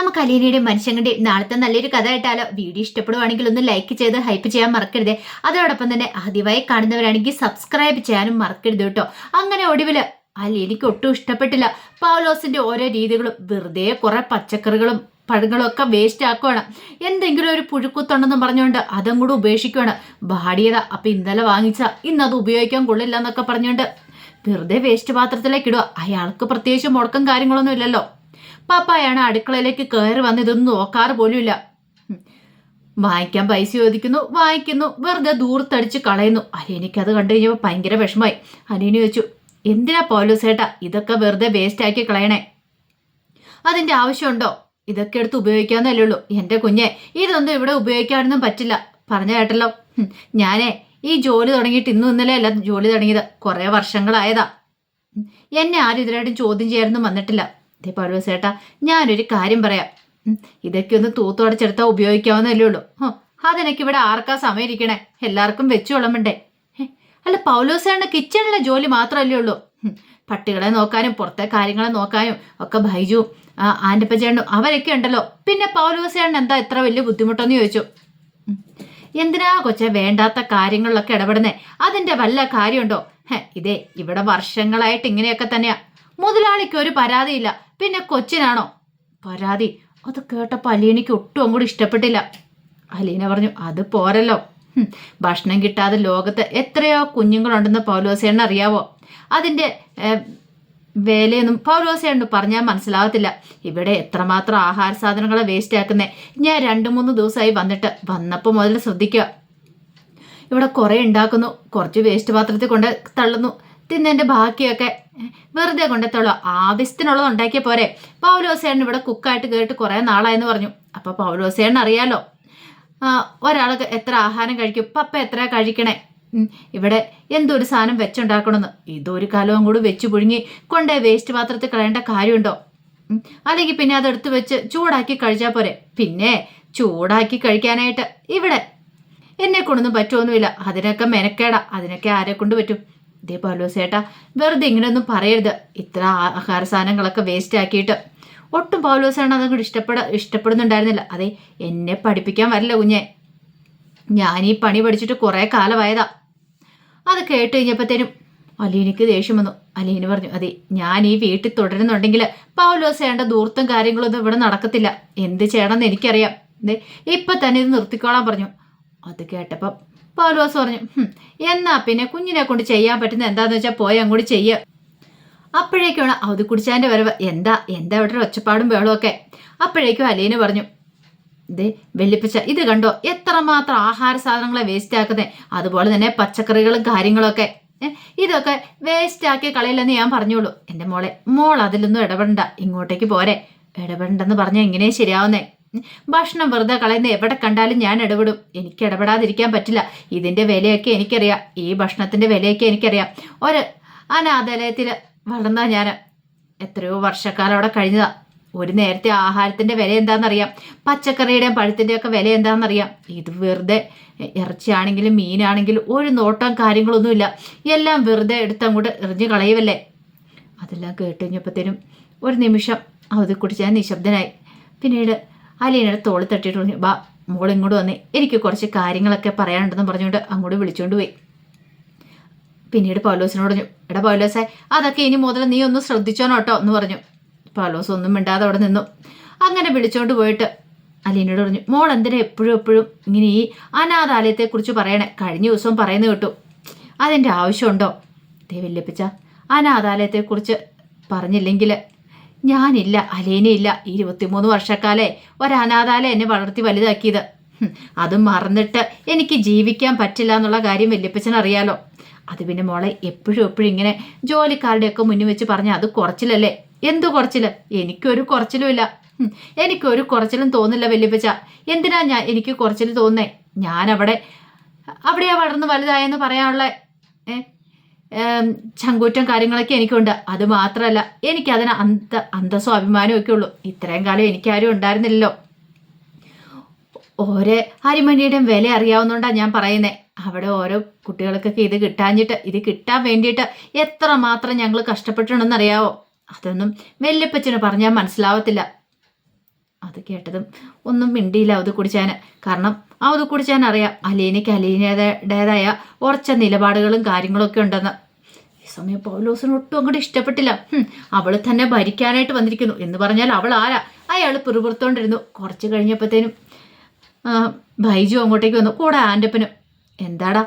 നമുക്ക് അലീനയുടെയും മനുഷ്യങ്ങളുടെയും നാളത്തെ നല്ലൊരു കഥ ആയിട്ടാലോ? വീഡിയോ ഇഷ്ടപ്പെടുവാണെങ്കിൽ ഒന്ന് ലൈക്ക് ചെയ്ത് ഹൈപ്പ് ചെയ്യാൻ മറക്കരുത്. അതോടൊപ്പം തന്നെ ആദ്യമായി കാണുന്നവരാണെങ്കിൽ സബ്സ്ക്രൈബ് ചെയ്യാനും മറക്കരുത് കേട്ടോ. അങ്ങനെ ഒടുവില് അലീനയ്ക്ക് ഒട്ടും ഇഷ്ടപ്പെട്ടില്ല. പൗലോസിന്റെ ഓരോ രീതികളും. വെറുതെ കുറെ പച്ചക്കറികളും പഴങ്ങളും ഒക്കെ വേസ്റ്റ് ആക്കുവാണ്. എന്തെങ്കിലും ഒരു പുഴുക്കുത്തുണ്ടെന്ന് പറഞ്ഞുകൊണ്ട് അതും കൂടെ ഉപേക്ഷിക്കുവാണ്. ഭാടിയതാ, അപ്പൊ ഇന്നലെ വാങ്ങിച്ച ഇന്നത് ഉപയോഗിക്കാൻ കൊള്ളില്ല എന്നൊക്കെ പറഞ്ഞുകൊണ്ട് വെറുതെ വേസ്റ്റ് പാത്രത്തിലേക്ക് ഇടുക. അയാൾക്ക് പ്രത്യേകിച്ച് മുടക്കം കാര്യങ്ങളൊന്നും ഇല്ലല്ലോ. പാപ്പായാണ് അടുക്കളയിലേക്ക് കയറി വന്ന് ഇതൊന്നും നോക്കാറ് പോലുമില്ല. വാങ്ങിക്കാൻ പൈസ ചോദിക്കുന്നു, വാങ്ങിക്കുന്നു, വെറുതെ ദൂരത്തടിച്ച് കളയുന്നു. അലീനയ്ക്ക് അത് കണ്ടു കഴിഞ്ഞപ്പോൾ ഭയങ്കര വിഷമായി. അലീന ചോദിച്ചു, എന്തിനാ പൗലോസേട്ടാ ഇതൊക്കെ വെറുതെ വേസ്റ്റ് ആക്കി കളയണേ? അതിന്റെ ആവശ്യമുണ്ടോ? ഇതൊക്കെ എടുത്ത് ഉപയോഗിക്കാന്നല്ലേ ഉള്ളൂ. എന്റെ കുഞ്ഞെ, ഇതൊന്നും ഇവിടെ ഉപയോഗിക്കാനൊന്നും പറ്റില്ല. പറഞ്ഞ കേട്ടല്ലോ. ഞാനേ ഈ ജോലി തുടങ്ങിയിട്ട് ഇന്നും ഇന്നലെ അല്ല ജോലി തുടങ്ങിയത്, കുറെ വർഷങ്ങളായതാ. എന്നെ ആരും ഇതിനായിട്ടും ചോദ്യം ചെയ്യാനൊന്നും വന്നിട്ടില്ല. അതേ പൗലോസേട്ടാ, ഞാനൊരു കാര്യം പറയാം. ഇതൊക്കെ ഒന്ന് തൂത്തോടച്ചെടുത്താൽ ഉപയോഗിക്കാവുന്നല്ലേ ഉള്ളൂ. അതിനൊക്കെ ഇവിടെ ആർക്കാ സമയം ഇരിക്കണേ? എല്ലാവർക്കും വെച്ചു വിളമ്പണ്ടേ? അല്ല പൗലോസേട്ടന് കിച്ചണിലെ ജോലി മാത്രമല്ലേ ഉള്ളൂ. പട്ടികളെ നോക്കാനും പുറത്തെ കാര്യങ്ങളെ നോക്കാനും ഒക്കെ ബൈജുവും ആൻ്റപ്പച്ചേട്ടനും അവരൊക്കെ ഉണ്ടല്ലോ. പിന്നെ പൗലോസേട്ടൻ എന്താ ഇത്ര വലിയ ബുദ്ധിമുട്ടെന്ന് ചോദിച്ചു. എന്തിനാ കൊച്ചെ വേണ്ടാത്ത കാര്യങ്ങളിലൊക്കെ ഇടപെടുന്നേ? അതിന്റെ വല്ല കാര്യമുണ്ടോ? ഇതേ ഇവിടെ വർഷങ്ങളായിട്ട് ഇങ്ങനെയൊക്കെ തന്നെയാ. മുതലാളിക്ക് ഒരു പരാതിയില്ല, പിന്നെ കൊച്ചിനാണോ പരാതി? അത് കേട്ടപ്പോൾ അലീനയ്ക്ക് ഒട്ടും അങ്ങോട്ട് ഇഷ്ടപ്പെട്ടില്ല. അലീന പറഞ്ഞു, അത് പോരല്ലോ. ഭക്ഷണം കിട്ടാതെ ലോകത്ത് എത്രയോ കുഞ്ഞുങ്ങളുണ്ടെന്ന് പൗലോസേട്ടന് അറിയാവോ? അതിൻ്റെ വേലയൊന്നും പൗലോസേട്ടന് പറഞ്ഞാൽ മനസ്സിലാവത്തില്ല. ഇവിടെ എത്രമാത്രം ആഹാര സാധനങ്ങളെ വേസ്റ്റ് ആക്കുന്നേ. ഞാൻ 2-3 ദിവസമായി വന്നപ്പോൾ മുതൽ ശ്രദ്ധിക്കുക. ഇവിടെ കുറേ ഉണ്ടാക്കുന്നു, കുറച്ച് വേസ്റ്റ് പാത്രത്തിൽ കൊണ്ട് തള്ളുന്നു. തിന്നതിൻ്റെ ബാക്കിയൊക്കെ വെറുതെ കൊണ്ടെത്തുള്ളൂ. ആവശ്യത്തിനുള്ളത് ഉണ്ടാക്കിയ പോരെ. പൗലോസേട്ടൻ ഇവിടെ കുക്കായിട്ട് കേട്ട് കുറേ നാളായെന്ന് പറഞ്ഞു. അപ്പോൾ പൗലോസേട്ടൻ അറിയാലോ ഒരാൾക്ക് എത്ര ആഹാരം കഴിക്കും, പപ്പ എത്ര കഴിക്കണേ, ഇവിടെ എന്തൊരു സാധനം വെച്ചുണ്ടാക്കണമെന്ന്. ഇതൊരു കാലവും കൂടി വെച്ച് പുഴുങ്ങി കൊണ്ടേ വേസ്റ്റ് പാത്രത്തിൽ കളയേണ്ട കാര്യമുണ്ടോ? അല്ലെങ്കിൽ പിന്നെ അതെടുത്ത് വെച്ച് ചൂടാക്കി കഴിച്ചാൽ പോരെ. പിന്നെ ചൂടാക്കി കഴിക്കാനായിട്ട് ഇവിടെ എന്നെ കൊണ്ടൊന്നും പറ്റുമൊന്നുമില്ല. അതിനൊക്കെ മെനക്കേടാ. അതിനൊക്കെ ആരെ കൊണ്ട് പറ്റും? ഇതേ പൗലോസേട്ടാ, വെറുതെ ഇങ്ങനെയൊന്നും പറയരുത്. ഇത്ര ആഹാര സാധനങ്ങളൊക്കെ വേസ്റ്റ് ആക്കിയിട്ട്. ഒട്ടും പൗലോസേട്ടൻ അതങ്ങോട്ട് ഇഷ്ടപ്പെടുന്നുണ്ടായിരുന്നില്ല. അതെ, എന്നെ പഠിപ്പിക്കാൻ വരില്ല കുഞ്ഞെ. ഞാൻ ഈ പണി പഠിച്ചിട്ട് കുറേ കാലമായതാ. അത് കേട്ട് കഴിഞ്ഞപ്പോഴത്തേനും അലീനയ്ക്ക് ദേഷ്യം വന്നു. അലീന പറഞ്ഞു, അതെ ഞാൻ ഈ വീട്ടിൽ തുടരുന്നുണ്ടെങ്കിൽ പൗലോസേട്ടൻ്റെ ദൂർത്തും കാര്യങ്ങളൊന്നും ഇവിടെ നടക്കത്തില്ല. എന്ത് ചെയ്യണമെന്ന് എനിക്കറിയാം. ഇപ്പം തന്നെ ഇത് നിർത്തിക്കോളാൻ പറഞ്ഞു. അത് കേട്ടപ്പം പൗലോസ് പറഞ്ഞു, എന്നാ പിന്നെ കുഞ്ഞിനെ കൊണ്ട് ചെയ്യാൻ പറ്റുന്ന എന്താന്ന് വെച്ചാൽ പോയി അങ്ങോട്ട് ചെയ്യുക. അപ്പോഴേക്കാണ് അവധി കുടിച്ചാൻ്റെ വരവ്. എന്താ ഇവിടെ ഒരു ഒച്ചപ്പാടും ബഹളമൊക്കെ. അപ്പോഴേക്കും അലീന പറഞ്ഞു, ഇതേ വെള്ളിപ്പച്ച, ഇത് കണ്ടോ എത്രമാത്രം ആഹാര സാധനങ്ങളെ വേസ്റ്റ് ആക്കുന്നേ. അതുപോലെ തന്നെ പച്ചക്കറികളും കാര്യങ്ങളൊക്കെ ഇതൊക്കെ വേസ്റ്റ് ആക്കി കളയില്ലെന്ന് ഞാൻ പറഞ്ഞോളൂ. എൻ്റെ മോൾ അതിലൊന്നും ഇടപെടണ്ട, ഇങ്ങോട്ടേക്ക് പോരെ. ഇടപെടണ്ടെന്ന് പറഞ്ഞാൽ എങ്ങനെയാ ശരിയാവുന്നേ? ഭക്ഷണം വെറുതെ കളയുന്ന എവിടെ കണ്ടാലും ഞാൻ ഇടപെടും. എനിക്ക് ഇടപെടാതിരിക്കാൻ പറ്റില്ല. ഇതിൻ്റെ വിലയൊക്കെ എനിക്കറിയാം, ഈ ഭക്ഷണത്തിൻ്റെ വിലയൊക്കെ എനിക്കറിയാം. ഒരു അനാഥാലയത്തിൽ വളർന്നാ ഞാൻ. എത്രയോ വർഷക്കാലം അവിടെ കഴിഞ്ഞതാ. ഒരു നേരത്തെ ആഹാരത്തിൻ്റെ വില എന്താണെന്നറിയാം, പച്ചക്കറിയുടെയും പഴത്തിൻ്റെയും ഒക്കെ വില എന്താണെന്നറിയാം. ഇത് വെറുതെ ഇറച്ചിയാണെങ്കിലും മീനാണെങ്കിലും ഒരു നോട്ടം കാര്യങ്ങളൊന്നുമില്ല. എല്ലാം വെറുതെ എടുത്തങ്ങോട്ട് എറിഞ്ഞ് കളയുമല്ലേ. അതെല്ലാം കേട്ട് കഴിഞ്ഞപ്പോഴത്തേനും ഒരു നിമിഷം അവധി കുടിച്ചാൽ നിശബ്ദനായി. പിന്നീട് അലീനയുടെ തോളി തട്ടിയിട്ട് പറഞ്ഞു, ബാ മോളിങ്ങോട്ട് വന്നേ, എനിക്ക് കുറച്ച് കാര്യങ്ങളൊക്കെ പറയാനുണ്ടെന്ന് പറഞ്ഞുകൊണ്ട് അങ്ങോട്ട് വിളിച്ചുകൊണ്ട് പോയി. പിന്നീട് പൗലോസിനോട് പറഞ്ഞു, എടാ പൗലോസേ, അതൊക്കെ ഇനി മുതൽ നീ ഒന്ന് ശ്രദ്ധിച്ചോനോ കേട്ടോ എന്ന് പറഞ്ഞു. പൗലോസ് ഒന്നും മിണ്ടാതെ അവിടെ നിന്നു. അങ്ങനെ വിളിച്ചോണ്ട് പോയിട്ട് അലീനയോട് പറഞ്ഞു, മോൾ എന്തിനാ എപ്പോഴും ഇങ്ങനെ ഈ അനാഥാലയത്തെക്കുറിച്ച് പറയണേ? കഴിഞ്ഞ ദിവസവും പറയുന്നത് കേട്ടു. അതിൻ്റെ ആവശ്യമുണ്ടോ? ദേ വല്യപ്പച്ച, അനാഥാലയത്തെക്കുറിച്ച് പറഞ്ഞില്ലെങ്കിൽ ഞാനില്ല, അലീനയില്ല. 23 വർഷക്കാലേ ഒരനാഥാലയം എന്നെ വളർത്തി വലുതാക്കിയത്. അതും മറന്നിട്ട് എനിക്ക് ജീവിക്കാൻ പറ്റില്ല എന്നുള്ള കാര്യം വല്യപ്പച്ചൻ അറിയാലോ. അത് പിന്നെ മോളെ എപ്പോഴും ഇങ്ങനെ ജോലിക്കാരുടെയൊക്കെ മുന്നിൽ വെച്ച് പറഞ്ഞാൽ അത് കുറച്ചിലല്ലേ? എന്തു കുറച്ചില്? എനിക്കൊരു കുറച്ചിലും ഇല്ല. എനിക്കൊരു കുറച്ചിലും തോന്നില്ല വല്യപ്പച്ച. എന്തിനാ എനിക്ക് കുറച്ചിൽ തോന്നുന്നേ? ഞാൻ അവിടെയാ വളർന്ന് വലുതായെന്ന് പറയാനുള്ള ചങ്കൂറ്റം കാര്യങ്ങളൊക്കെ എനിക്കുണ്ട്. അത് മാത്രമല്ല എനിക്കതിന് അന്തസ്സും അഭിമാനവും ഒക്കെ ഉള്ളൂ. ഇത്രയും കാലം എനിക്കാരും ഉണ്ടായിരുന്നില്ലല്ലോ. ഓരോ അരിമണിയുടെയും വില അറിയാവുന്നതുകൊണ്ടാണ് ഞാൻ പറയുന്നത്. അവിടെ ഓരോ കുട്ടികൾക്കൊക്കെ ഇത് കിട്ടാൻ വേണ്ടിയിട്ട് എത്രമാത്രം ഞങ്ങൾ കഷ്ടപ്പെട്ടിട്ടുണ്ടെന്ന് അറിയാവോ? അതൊന്നും വല്യപ്പച്ചന് പറഞ്ഞാൽ മനസ്സിലാവത്തില്ല. അത് കേട്ടതും ഒന്നും മിണ്ടിയില്ല അവത് കുടിച്ചാൻ. കാരണം അവത് കുടിച്ചാൻ അറിയാം അലീനയ്ക്ക് അലീനയുടേതായ ഉറച്ച നിലപാടുകളും കാര്യങ്ങളൊക്കെ ഉണ്ടെന്ന്. ഈ സമയം പൗലോസിന് ഒട്ടും അങ്ങോട്ട് ഇഷ്ടപ്പെട്ടില്ല. അവൾ തന്നെ ഭരിക്കാനായിട്ട് വന്നിരിക്കുന്നു എന്ന് പറഞ്ഞാൽ അവൾ ആരാ? അയാൾ പിറുപിറുത്തോണ്ടിരുന്നു. കുറച്ച് കഴിഞ്ഞപ്പോഴത്തേനും ബൈജു അങ്ങോട്ടേക്ക് വന്നു, കൂടെ ആൻ്റപ്പനും. എന്താടാ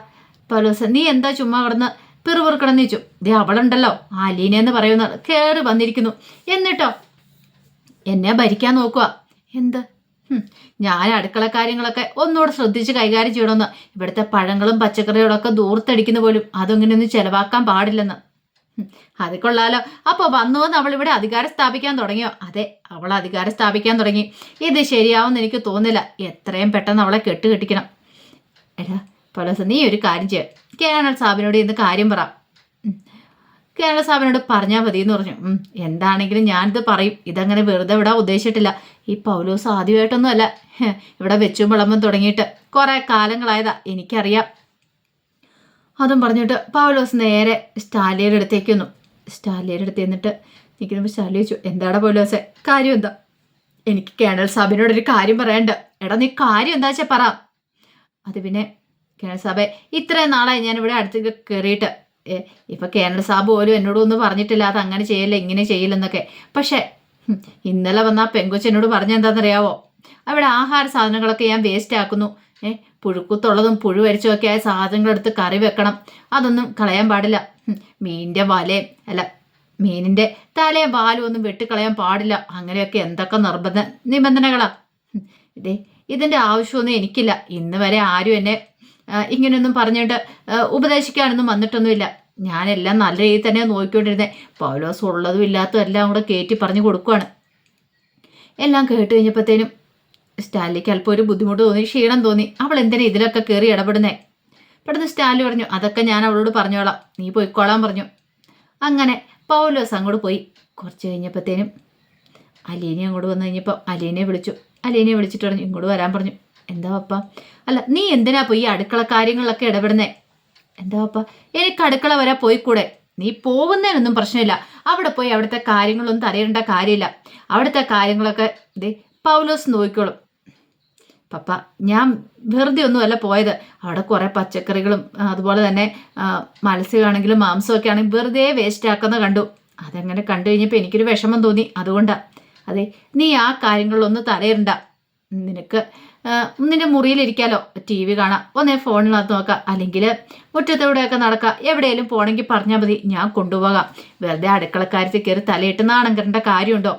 പൗലോസ്, നീ എന്താ ചുമ്മാ കിടന്ന് പിറുപിറുക്കണമെന്ന് ചോദിച്ചു. ദേ അവളുണ്ടല്ലോ അലീന എന്ന് പറയുന്ന കയറി വന്നിരിക്കുന്നു. എന്നിട്ടോ എന്നെ ഭരിക്കാൻ നോക്കുക. എന്ത്? ഞാൻ അടുക്കള കാര്യങ്ങളൊക്കെ ഒന്നുകൂടെ ശ്രദ്ധിച്ച് കൈകാര്യം ചെയ്യണമെന്ന്. ഇവിടുത്തെ പഴങ്ങളും പച്ചക്കറികളൊക്കെ ദൂർത്തടിക്കുന്ന പോലും അതങ്ങനെയൊന്നും ചെലവാക്കാൻ പാടില്ലെന്ന്. അത് കൊള്ളാലോ. അപ്പോൾ വന്നുവന്ന് അവൾ ഇവിടെ അധികാരം സ്ഥാപിക്കാൻ തുടങ്ങിയോ? അതെ, അവൾ അധികാരം സ്ഥാപിക്കാൻ തുടങ്ങി. ഇത് ശരിയാവുമെന്ന് എനിക്ക് തോന്നില്ല. എത്രയും പെട്ടെന്ന് അവളെ കെട്ടിക്കണം. എടാ പൗലോസ്, നീ ഒരു കാര്യം ചെയ്യ, കേണൽ സാബിനോട് ഇന്ന് കാര്യം പറ. കേണൽ സാബിനോട് പറഞ്ഞാൽ മതി എന്ന് പറഞ്ഞു. എന്താണെങ്കിലും ഞാനിത് പറയും. ഇതങ്ങനെ വെറുതെ വിടാൻ ഉദ്ദേശിച്ചിട്ടില്ല. ഈ പൗലോസ് ആദ്യമായിട്ടൊന്നും അല്ല ഇവിടെ വെച്ചും വിളമ്പും തുടങ്ങിയിട്ട് കുറെ കാലങ്ങളായതാ, എനിക്കറിയാം. അതും പറഞ്ഞിട്ട് പൗലോസ് നേരെ സ്റ്റാലിയുടെ അടുത്തേക്ക് വന്നു. സ്റ്റാലിയുടെ അടുത്ത് എന്നിട്ട് നിൽക്കുമ്പോൾ സ്റ്റാലി ചോദിച്ചു, എന്താടാ പൗലോസെ, കാര്യം എന്താ? എനിക്ക് കേണൽ സാബിനോടൊരു കാര്യം പറയണ്ട. എടാ നീ കാര്യം എന്താ വെച്ചാൽ പറ. അത് പിന്നെ കേണൽ സാബെ, ഇത്രയും നാളായി ഞാൻ ഇവിടെ അടുത്തേക്ക് കയറിയിട്ട് ഇപ്പം കേണൽ സാബ് പോലും എന്നോടൊന്നും പറഞ്ഞിട്ടില്ല അത് അങ്ങനെ ചെയ്യില്ല ഇങ്ങനെ ചെയ്യില്ലെന്നൊക്കെ. പക്ഷേ ഇന്നലെ വന്ന ആ പെങ്കൊച്ചെന്നോട് പറഞ്ഞെന്താണെന്നറിയാവോ? അവിടെ ആഹാര സാധനങ്ങളൊക്കെ ഞാൻ വേസ്റ്റ് ആക്കുന്നു. പുഴുക്കുത്തുള്ളതും പുഴുവരിച്ചുമൊക്കെ ആയ സാധനങ്ങളെടുത്ത് കറി വെക്കണം, അതൊന്നും കളയാൻ പാടില്ല. മീനിൻ്റെ വലയും അല്ല മീനിൻ്റെ തലയും വാലും ഒന്നും വെട്ടിക്കളയാൻ പാടില്ല. അങ്ങനെയൊക്കെ എന്തൊക്കെ നിബന്ധനകളാ. ഇതിൻ്റെ ആവശ്യമൊന്നും എനിക്കില്ല. ഇന്ന് വരെ ആരും എന്നെ ഇങ്ങനെയൊന്നും പറഞ്ഞിട്ട് ഉപദേശിക്കാനൊന്നും വന്നിട്ടൊന്നുമില്ല. ഞാനെല്ലാം നല്ല രീതിയിൽ തന്നെ നോക്കിക്കൊണ്ടിരുന്നേ. പൗലോസ് ഉള്ളതും ഇല്ലാത്തതും എല്ലാം കൂടെ കയറ്റി പറഞ്ഞു കൊടുക്കുവാണ്. എല്ലാം കേട്ട് കഴിഞ്ഞപ്പോഴത്തേനും സ്റ്റാലിക്ക് അല്പം ഒരു ബുദ്ധിമുട്ട് തോന്നി, ക്ഷീണം തോന്നി. അവൾ എന്തിനാ ഇതിലൊക്കെ കയറി ഇടപെടുന്നേ? പെട്ടെന്ന് സ്റ്റാലി പറഞ്ഞു, അതൊക്കെ ഞാൻ അവളോട് പറഞ്ഞോളാം, നീ പോയിക്കോളാൻ പറഞ്ഞു. അങ്ങനെ പൗലോസ് അങ്ങോട്ട് പോയി. കുറച്ച് കഴിഞ്ഞപ്പോഴത്തേനും അലീന അങ്ങോട്ട് വന്നു കഴിഞ്ഞപ്പോൾ അലീനയെ വിളിച്ചിട്ട് പറഞ്ഞു, ഇങ്ങോട്ട് വരാൻ പറഞ്ഞു. എന്താ പപ്പ? അല്ല നീ എന്തിനാ പോയി ഈ അടുക്കള കാര്യങ്ങളിലൊക്കെ ഇടപെടുന്നേ? എന്താ പപ്പ, എനിക്ക് അടുക്കള വരെ പോയിക്കൂടെ? നീ പോകുന്നതിനൊന്നും പ്രശ്നമില്ല. അവിടെ പോയി അവിടുത്തെ കാര്യങ്ങളൊന്നും തരയേണ്ട കാര്യമില്ല. അവിടുത്തെ കാര്യങ്ങളൊക്കെ പൗലോസ് നോക്കിക്കോളും. പപ്പ, ഞാൻ വെറുതെ ഒന്നുമല്ല പോയത്. അവിടെ കുറേ പച്ചക്കറികളും അതുപോലെ തന്നെ മത്സ്യമാണെങ്കിലും മാംസമൊക്കെ ആണെങ്കിലും വെറുതെ വേസ്റ്റ് ആക്കുന്ന കണ്ടു. അതങ്ങനെ കണ്ടു കഴിഞ്ഞപ്പോൾ എനിക്കൊരു വിഷമം തോന്നി. അതുകൊണ്ടാണ്. അതെ, നീ ആ കാര്യങ്ങളിലൊന്നും തലയിടണ്ട. നിനക്ക് നിന്റെ മുറിയിലിരിക്കാലോ, ടി വി കാണാം, ഒന്നേ ഫോണിനകത്ത് നോക്കാം, അല്ലെങ്കിൽ മുറ്റത്തൂടെയൊക്കെ നടക്കാം. എവിടെയെങ്കിലും പോകണമെങ്കിൽ പറഞ്ഞാൽ മതി, ഞാൻ കൊണ്ടുപോകാം. വെറുതെ അടുക്കളക്കാര്യത്തിൽ കയറി തലയിട്ട് നാണം കണ്ട കാര്യമുണ്ടോ?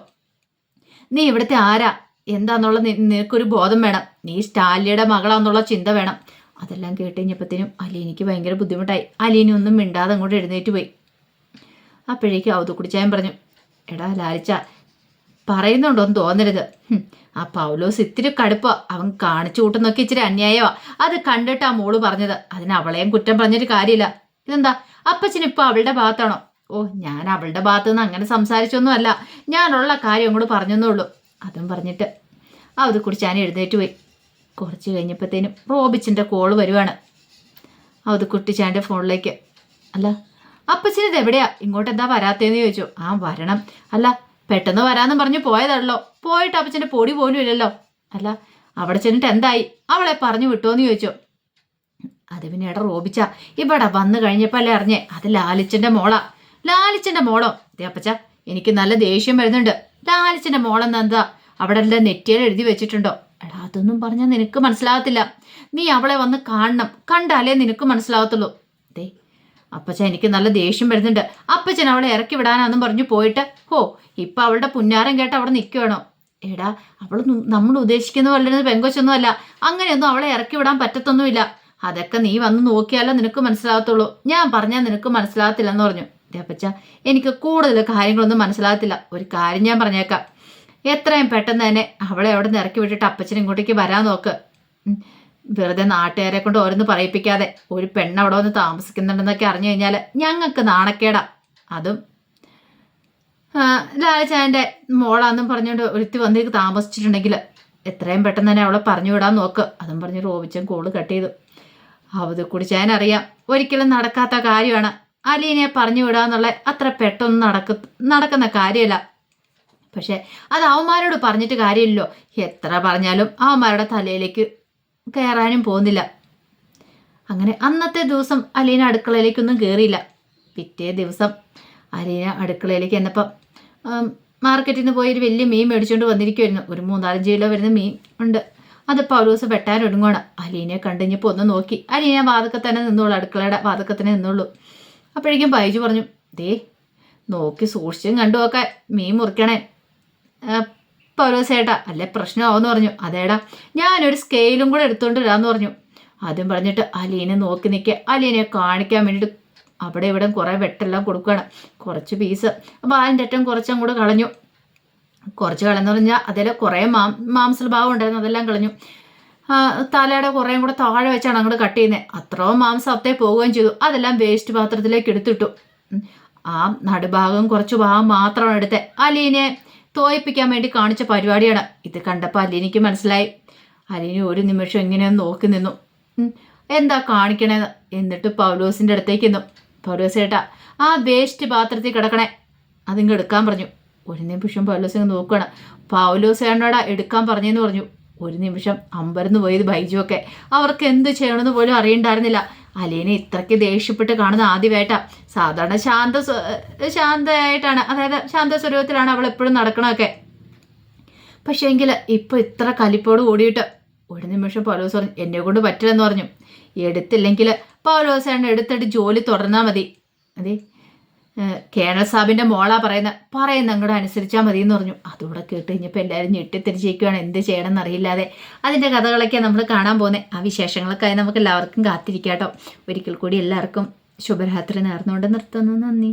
നീ ഇവിടുത്തെ ആരാ എന്താന്നുള്ള നിനക്കൊരു ബോധം വേണം. നീ സ്റ്റാലിയുടെ മകളാന്നുള്ള ചിന്ത വേണം. അതെല്ലാം കേട്ട് കഴിഞ്ഞപ്പോഴത്തേനും അലീനയ്ക്ക് ഭയങ്കര ബുദ്ധിമുട്ടായി. അലീന ഒന്നും മിണ്ടാതെ അങ്ങോട്ട് എഴുന്നേറ്റ് പോയി. അപ്പോഴേക്കും അവധുക്കുടിച്ചായം പറഞ്ഞു, എടാ ലാലിച്ച, പറയുന്നുണ്ടോന്ന് തോന്നരുത്. ആ പൗലോസ് ഇത്തിരി കടുപ്പ, അവൻ കാണിച്ചു കൂട്ടുന്നൊക്കെ ഇച്ചിരി അന്യായമാ. അത് കണ്ടിട്ട് ആ മോള് പറഞ്ഞത്. അതിന് അവളെയും കുറ്റം പറഞ്ഞൊരു കാര്യമില്ല. ഇതെന്താ അപ്പച്ചനിപ്പോൾ അവളുടെ ഭാഗത്താണോ? ഓ, ഞാൻ അവളുടെ ഭാഗത്തു നിന്ന് അങ്ങനെ സംസാരിച്ചൊന്നും അല്ല, ഞാനുള്ള കാര്യം അങ്ങോട്ട് പറഞ്ഞെന്നേ ഉള്ളൂ. അതും പറഞ്ഞിട്ട് അത് കുടിച്ചാൻ എഴുന്നേറ്റ് പോയി. കുറച്ച് കഴിഞ്ഞപ്പോഴത്തേനും റോബിച്ചിൻ്റെ കോള് വരുവാണ് അത് കുട്ടിച്ചാൻ്റെ ഫോണിലേക്ക്. അല്ല അപ്പച്ചനിത് എവിടെയാ, ഇങ്ങോട്ട് എന്താ വരാത്തേന്ന് ചോദിച്ചു. ആ വരണം, അല്ല പെട്ടെന്ന് വരാമെന്ന് പറഞ്ഞു പോയതാണല്ലോ, പോയിട്ട് അപ്പച്ചൻ്റെ പൊടി പോലും ഇല്ലല്ലോ. അല്ല അവിടെ ചെന്നിട്ട് എന്തായി, അവളെ പറഞ്ഞു വിട്ടോന്ന് ചോദിച്ചു. അത് പിന്നെ എടാ റോബിച്ച, ഇവിടെ വന്നു കഴിഞ്ഞപ്പോൾ അല്ലേ അറിഞ്ഞേ അത് ലാലിച്ചൻ്റെ മോളാ. ലാലിച്ചൻ്റെ മോളോ? അതെ അപ്പച്ച, എനിക്ക് നല്ല ദേഷ്യം വരുന്നുണ്ട്. ലാലിച്ചൻ്റെ മോളെന്നെന്താ അവിടെ എല്ലാം നെറ്റിയിൽ എഴുതി വെച്ചിട്ടുണ്ടോ? എടാ അതൊന്നും പറഞ്ഞാൽ നിനക്ക് മനസ്സിലാകത്തില്ല. നീ അവളെ വന്ന് കാണണം, കണ്ടാലേ നിനക്ക് മനസ്സിലാകത്തുള്ളൂ. ദേ അപ്പച്ച, എനിക്ക് നല്ല ദേഷ്യം വരുന്നുണ്ട്. അപ്പച്ചൻ അവളെ ഇറക്കി വിടാനാന്നും പറഞ്ഞു പോയിട്ട് ഇപ്പം അവളുടെ പുന്നാരം കേട്ട് അവിടെ നിൽക്കുകയാണോ? എടാ അവൾ നമ്മൾ ഉദ്ദേശിക്കുന്ന പോലെ പെങ്കൊച്ചൊന്നും അല്ല. അങ്ങനെയൊന്നും അവളെ ഇറക്കി വിടാൻ പറ്റത്തൊന്നുമില്ല. അതൊക്കെ നീ വന്ന് നോക്കിയാലോ നിനക്ക് മനസ്സിലാകത്തുള്ളൂ. ഞാൻ പറഞ്ഞാൽ നിനക്ക് മനസ്സിലാകത്തില്ലെന്ന് പറഞ്ഞു. അപ്പച്ച, എനിക്ക് കൂടുതൽ കാര്യങ്ങളൊന്നും മനസ്സിലാകത്തില്ല. ഒരു കാര്യം ഞാൻ പറഞ്ഞേക്കാം, എത്രയും പെട്ടെന്ന് തന്നെ അവളെ അവിടെ നിന്ന് ഇറക്കി വിട്ടിട്ട് അപ്പച്ചൻ ഇങ്ങോട്ടേക്ക് വരാൻ നോക്ക്. വെറുതെ നാട്ടുകാരെ കൊണ്ട് ഓരോന്ന് പറയിപ്പിക്കാതെ. ഒരു പെണ്ണ് അവിടെ വന്ന് താമസിക്കുന്നുണ്ടെന്നൊക്കെ അറിഞ്ഞു കഴിഞ്ഞാൽ ഞങ്ങൾക്ക് നാണക്കേടാ. അതും ലാലച്ചായൻ്റെ മോളാന്നും പറഞ്ഞുകൊണ്ട് ഒരുത്തി വന്ന് താമസിച്ചിട്ടുണ്ടെങ്കിൽ എത്രയും പെട്ടെന്ന് തന്നെ അവളെ പറഞ്ഞു വിടാൻ നോക്ക്. അതും പറഞ്ഞ് റോബിച്ചൻ കോള് കട്ട് ചെയ്തു. അവത് കുടിച്ചാൻ അറിയാം ഒരിക്കലും നടക്കാത്ത കാര്യമാണ്. അലീനെ പറഞ്ഞു വിടാന്നുള്ള അത്ര പെട്ടെന്ന് നടക്കുന്ന കാര്യമല്ല. പക്ഷെ അത് അവന്മാരോട് പറഞ്ഞിട്ട് കാര്യമില്ലല്ലോ. എത്ര പറഞ്ഞാലും അവന്മാരുടെ തലയിലേക്ക് കയറാനും പോകുന്നില്ല. അങ്ങനെ അന്നത്തെ ദിവസം അലീന അടുക്കളയിലേക്കൊന്നും കയറിയില്ല. പിറ്റേ ദിവസം അലീന അടുക്കളയിലേക്ക് എന്നപ്പം മാർക്കറ്റിൽ നിന്ന് പോയി ഒരു വലിയ മീൻ മേടിച്ചുകൊണ്ട് വന്നിരിക്കുമായിരുന്നു. ഒരു 3-4 കിലോ വരുന്ന മീൻ ഉണ്ട്. അത് പൗലൂസ് വെട്ടാൻ ഒടുങ്ങുവാണ്. അലീനയെ കണ്ടിഞ്ഞപ്പോൾ ഒന്ന് നോക്കി. അലീന വാതക്കെ തന്നെ നിന്നോളൂ, അടുക്കളയുടെ വാതക്കെ തന്നെ നിന്നോളൂ. അപ്പോഴേക്കും ബൈജു പറഞ്ഞു, ദേ നോക്കി സൂക്ഷിച്ചും കണ്ടുമൊക്കെ മീൻ മുറിക്കണേ പൗലോസ് ചേട്ടാ, അല്ലേ പ്രശ്നമാവെന്ന് പറഞ്ഞു. അതേടാ, ഞാനൊരു സ്കെയിലും കൂടെ എടുത്തുകൊണ്ട് വരാമെന്ന് പറഞ്ഞു. ആദ്യം പറഞ്ഞിട്ട് അലീനെ നോക്കി നിൽക്കുക. അലീനെ കാണിക്കാൻ വേണ്ടിയിട്ട് അവിടെ ഇവിടെ കുറേ വെട്ടെല്ലാം കൊടുക്കുകയാണ്. കുറച്ച് പീസ് വാലിൻ്റെ അറ്റം കുറച്ചും കൂടെ കളഞ്ഞു. കുറച്ച് കളഞ്ഞെന്ന് പറഞ്ഞാൽ അതിൽ കുറേ മാംസൽ ഭാഗം ഉണ്ടായിരുന്നു, അതെല്ലാം കളഞ്ഞു. തലയുടെ കുറേയും കൂടെ താഴെ വെച്ചാണ് അങ്ങോട്ട് കട്ട് ചെയ്യുന്നത്. അത്രയും മാംസം അപ്പത്തേ പോവുകയും ചെയ്തു. അതെല്ലാം വേസ്റ്റ് പാത്രത്തിലേക്ക് എടുത്തിട്ടു. ആ നടുഭാഗം കുറച്ച് ഭാഗം മാത്രമാണ് എടുത്തത്. അലീനെ തോയിപ്പിക്കാൻ വേണ്ടി കാണിച്ച പരിപാടിയാണ്. ഇത് കണ്ടപ്പോൾ അലീനയ്ക്ക് മനസ്സിലായി. അലീന ഒരു നിമിഷം ഇങ്ങനെയൊന്ന് നോക്കി നിന്നു, എന്താ കാണിക്കണേന്ന്. എന്നിട്ട് പൗലോസിൻ്റെ അടുത്തേക്ക് നിന്നു. പൗലോസ് ചേട്ടാ, ആ വേസ്റ്റ് പാത്രത്തിൽ കിടക്കണേ, അതിങ്ങ് എടുക്കാൻ പറഞ്ഞു. ഒരു നിമിഷം പൗലോസ് ഇങ്ങ് നോക്കുകയാണ്. പൗലോസ് ചേട്ടനോടാ എടുക്കാൻ പറഞ്ഞെന്ന് പറഞ്ഞു. ഒരു നിമിഷം അമ്പരന്ന് പോയത് ബൈജുവൊക്കെ. അവർക്ക് എന്ത് ചെയ്യണമെന്ന് പോലും അറിയണ്ടായിരുന്നില്ല. അലീനെ ഇത്രയ്ക്ക് ദേഷ്യപ്പെട്ട് കാണുന്ന ആദ്യമായിട്ടാ. സാധാരണ ശാന്തയായിട്ടാണ്, അതായത് ശാന്ത സ്വരൂപത്തിലാണ് അവൾ എപ്പോഴും നടക്കണമൊക്കെ. പക്ഷേ എങ്കിൽ ഇപ്പോൾ ഇത്ര കലിപ്പോട് കൂടിയിട്ട് ഒരു നിമിഷം പൗലോസ് പറഞ്ഞു, എന്നെ കൊണ്ട് പറ്റില്ലെന്ന് പറഞ്ഞു. എടുത്തില്ലെങ്കിൽ പൗലോസേട്ടൻ എടുത്തിട്ട് ജോലി തുടർന്നാൽ മതി. അതെ, കേണൽ സാബിൻ്റെ മോളാ പറയുന്ന അങ്ങോട്ട് അനുസരിച്ചാൽ മതി എന്ന് പറഞ്ഞു. അതുകൂടെ കേട്ട് കഴിഞ്ഞപ്പോൾ എല്ലാവരും ഞെട്ടിത്തിരിച്ചിരിക്കുകയാണ്, എന്ത് ചെയ്യണമെന്ന് അറിയില്ലാതെ. അതിൻ്റെ കഥകളൊക്കെ നമ്മൾ കാണാൻ പോകുന്നത്. ആ വിശേഷങ്ങൾക്കായി നമുക്ക് എല്ലാവർക്കും കാത്തിരിക്കാം കേട്ടോ. ഒരിക്കൽ കൂടി എല്ലാവർക്കും ശുഭരാത്രി നേർന്നുകൊണ്ട് നിർത്തുന്നു. നന്ദി.